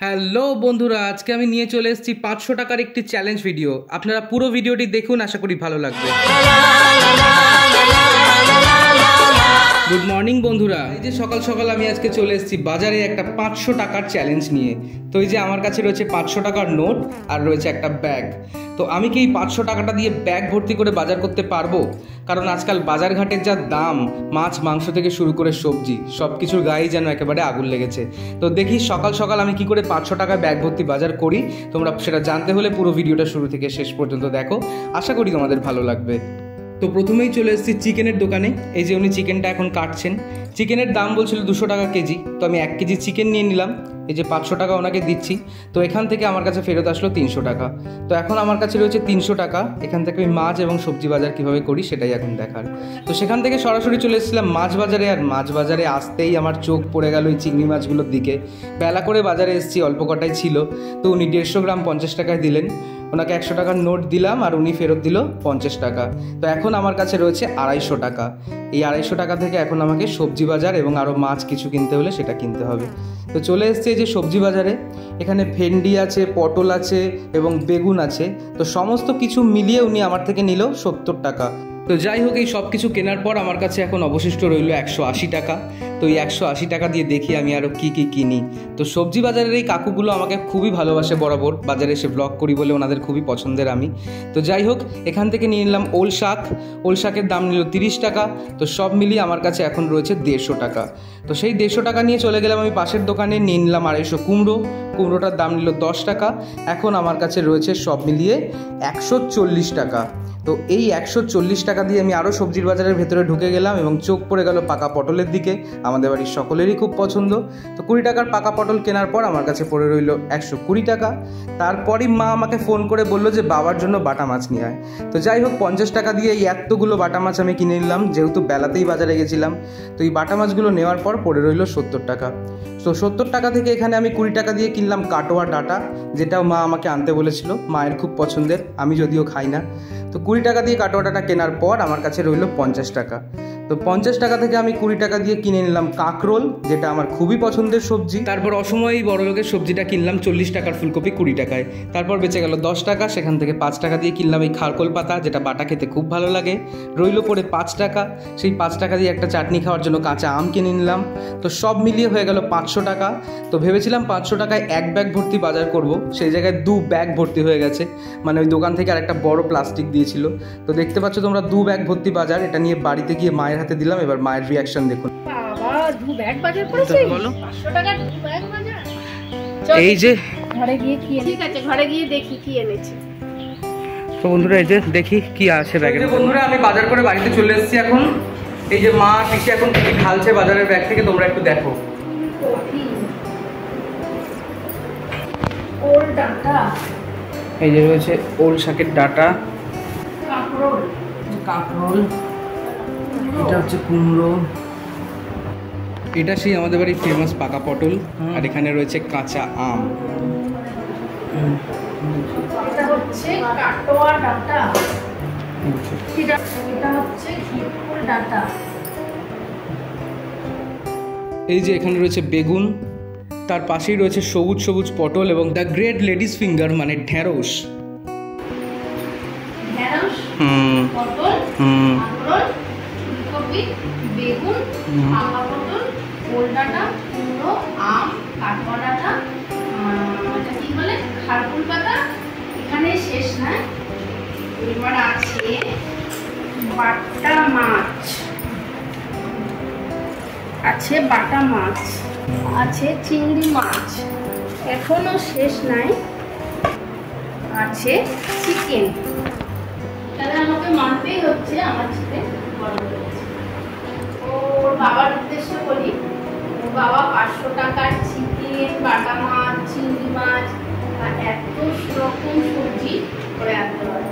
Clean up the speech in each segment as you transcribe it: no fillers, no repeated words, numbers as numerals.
Hello বন্ধুরা, আজকে আমি নিয়ে চলে এসেছি 500 টাকার একটি চ্যালেঞ্জ ভিডিও। আপনারা পুরো ভিডিওটি দেখুন, আশা করি ভালো লাগবে। গুড মর্নিং বন্ধুরা, এই যে সকাল সকাল আমি আজকে চলে এসেছি বাজারে একটা 500 টাকার চ্যালেঞ্জ নিয়ে। তো এই যে আমার কাছে রয়েছে 500 টাকার নোট আর রয়েছে একটা ব্যাগ। তো আমি কি এই 500 টাকাটা দিয়ে ব্যাগ ভর্তি করে বাজার করতে পারবো? কারণ আজকাল বাজারঘাটের যা দাম, মাছ মাংস থেকে শুরু করে সবজি সব কিছুর গায়ে যেন একেবারে আগুন লেগেছে। তো দেখি সকাল সকাল আমি কি করে 500 টাকায় ব্যাগ ভর্তি বাজার করি। তোমরা সেটা জানতে হলে পুরো ভিডিওটা শুরু থেকে শেষ পর্যন্ত দেখো, আশা করি তোমাদের ভালো লাগবে। তো প্রথমেই চলে এসেছি চিকেনের দোকানে। এই যে উনি চিকেনটা এখন কাটছেন। চিকেনের দাম বলছিল 200 টাকা কেজি। তো আমি 1 কেজি চিকেন নিয়ে নিলাম। এই যে 500 টাকা ওনাকে দিচ্ছি। তো এখান থেকে আমার কাছে ফেরত আসলো 300 টাকা। তো এখন আমার কাছে রয়েছে 300 টাকা। এখান থেকে আমি মাছ এবং সবজি বাজার কীভাবে করি সেটাই এখন দেখার। তো সেখান থেকে সরাসরি চলে এসেছিলাম মাছ বাজারে। আর মাছ বাজারে আসতেই আমার চোখ পড়ে গেল ওই চিংড়ি মাছগুলোর দিকে। বেলা করে বাজারে এসেছি, অল্প কটাই ছিল। তো উনি 150 গ্রাম 50 টাকায় দিলেন। ওনাকে 100 টাকার নোট দিলাম আর উনি ফেরত দিল 50 টাকা। তো এখন আমার কাছে রয়েছে 250 টাকা। এই 250 টাকা থেকে এখন আমাকে সবজি বাজার এবং আরও মাছ কিছু কিনতে হলে সেটা কিনতে হবে। তো চলে এসছে যে সবজি বাজারে। এখানে ভেন্ডি আছে, পটল আছে এবং বেগুন আছে। তো সমস্ত কিছু মিলিয়ে উনি আমার থেকে নিল 70 টাকা। তো যাই হোক, এই সব কিছু কেনার পর আমার কাছে এখন অবশিষ্ট রইল 180 টাকা। তো এই 180 টাকা দিয়ে দেখি আমি আরও কী কী কিনি। তো সবজি বাজারের এই কাকুগুলো আমাকে খুবই ভালোবাসে, বরাবর বাজারে এসে ব্লগ করি বলে ওনাদের খুবই পছন্দের আমি। তো যাই হোক, এখান থেকে নিয়ে নিলাম ওল শাক। ওল শাকের দাম নিল 30 টাকা। তো সব মিলিয়ে আমার কাছে এখন রয়েছে 150 টাকা। তো সেই 150 টাকা নিয়ে চলে গেলাম আমি পাশের দোকানে, নিয়ে নিলাম 250 কুমড়ো। কুমড়োটার দাম নিল 10 টাকা। এখন আমার কাছে রয়েছে সব মিলিয়ে 140 টাকা। তো এই 140 টাকা দিয়ে আমি আরও সবজির বাজারের ভেতরে ঢুকে গেলাম এবং চোখ পড়ে গেল পাকা পটলের দিকে। আমাদের বাড়ির সকলেরই খুব পছন্দ। তো 20 টাকার পাকা পটল কেনার পর আমার কাছে পড়ে রইল 120 টাকা। তারপরই মা আমাকে ফোন করে বললো যে বাবার জন্য বাটা মাছ নিয়ে আয়। তো যাই হোক, 50 টাকা দিয়ে এই এতগুলো বাটা মাছ আমি কিনে নিলাম, যেহেতু বেলাতেই বাজারে গেছিলাম। তো এই বাটা মাছগুলো নেওয়ার পর পড়ে রইল 70 টাকা। তো 70 টাকা থেকে এখানে আমি 20 টাকা দিয়ে কিনলাম কাটোয়া ডাঁটা, যেটাও মা আমাকে আনতে বলেছিল, মায়ের খুব পছন্দের, আমি যদিও খাই না। তো 20 টাকা দিয়ে কাটোয়া ডাঁটা কেনার পর আমার কাছে রইল 50 টাকা। তো 50 টাকা থেকে আমি 20 টাকা দিয়ে কিনে নিলাম কাঁকরোল, যেটা আমার খুবই পছন্দের সবজি। তারপর অসময়ে বড়লোকের সবজিটা কিনলাম 40 টাকার ফুলকপি 20 টাকায়। তারপর বেঁচে গেল 10 টাকা। সেখান থেকে 5 টাকা দিয়ে কিনলাম এই খারকোল পাতা, যেটা বাটা খেতে খুব ভালো লাগে। রইল পড়ে 5 টাকা। সেই 5 টাকা দিয়ে একটা চাটনি খাওয়ার জন্য কাঁচা আম কিনে নিলাম। তো সব মিলিয়ে হয়ে গেল 500 টাকা। তো ভেবেছিলাম 500 টাকায় 1 ব্যাগ ভর্তি বাজার করব, সেই জায়গায় 2 ব্যাগ ভর্তি হয়ে গেছে। মানে ওই দোকান থেকে আর একটা বড় প্লাস্টিক দিয়েছিল। তো দেখতে পাচ্ছ তোমরা 2 ব্যাগ ভর্তি বাজার। এটা নিয়ে বাড়িতে গিয়ে মায়ের হাতে দিলাম। এবার মায়ের রিয়াকশন দেখুন। বাবা 2 ব্যাগ বাজার করেছে, বলো 500 টাকা 2 ব্যাগ বাজার। এই যে ঘরে গিয়ে কি, ঠিক আছে ঘরে গিয়ে দেখি কি এনেছে। তো বন্ধুরা এই যে দেখি কি আছে ব্যাগে। বন্ধুরা আমি বাজার করে বাড়িতে চলে এসেছি এখন। এই যে মা পিসি এখন কি ঢালছে বাজারের ব্যাগ থেকে, তোমরা একটু দেখো। ওল ডাঁটা, এই যে রয়েছে ওল শাকের ডাঁটা, কাঁকরোল, কাঁকরোল, এটা হচ্ছে কুমড়ো, এটা সেই আমাদের বাড়ির ফেমাস পাকা পটল। আর এখানে রয়েছে কাঁচা আম। এটা হচ্ছে কাটোয়া ডাঁটা, এটা হচ্ছে ঘিকুল ডাঁটা। এই যে এখানে রয়েছে বেগুন, তার পাশেই রয়েছে সবুজ সবুজ পটল এবং দ্য গ্রেট লেডিস ফিঙ্গার মানে ঢেঁড়স। পটল, কাঁকরোল, ফুলকপি, বেগুন, পাকা পটল, ওল ডাঁটা, কুমড়ো, আম, কাটোয়া ডাঁটা, এটা কি বলে খারকুল পাতা। এখানে শেষ না, এবার আছে বাটা মাছ, আছে বাটা মাছ, আছে চিংড়ি মাছ, এখনো শেষ নাই, আছে চিকেন। তাহলে আমাকে মানতেই হচ্ছে আমার ছেলে বড় হয়েছে। ওর বাবার উদ্দেশ্য বলি, ওর বাবা 500 টাকার চিকেন, বাটা মাছ, চিংড়ি মাছ আর এত রকম সবজি করে আনতে পারে।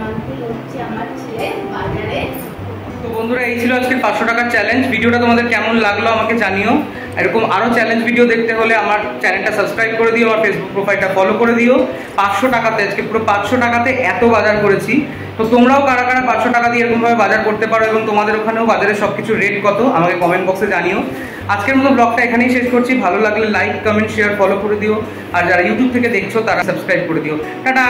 মানতেই হচ্ছে আমার ছেলে বাজারে। তো বন্ধুরা এই ছিল আজকের 500 টাকার চ্যালেঞ্জ। ভিডিওটা তোমাদের কেমন লাগলো আমাকে জানিও। এরকম আরও চ্যালেঞ্জ ভিডিও দেখতে হলে আমার চ্যানেলটা সাবস্ক্রাইব করে দিও, আমার ফেসবুক প্রোফাইলটা ফলো করে দিও। 500 টাকাতে, আজকে পুরো 500 টাকাতে এত বাজার করেছি। তো তোমরাও কারা কারা 500 টাকা দিয়ে এরকমভাবে বাজার করতে পারো এবং তোমাদের ওখানেও বাজারের সব কিছু রেট কত আমাকে কমেন্ট বক্সে জানিও। আজকের মতো ব্লগটা এখানেই শেষ করছি। ভালো লাগলে লাইক, কমেন্ট, শেয়ার, ফলো করে দিও। আর যারা ইউটিউব থেকে দেখছো তারা সাবস্ক্রাইব করে দিও। টাটা।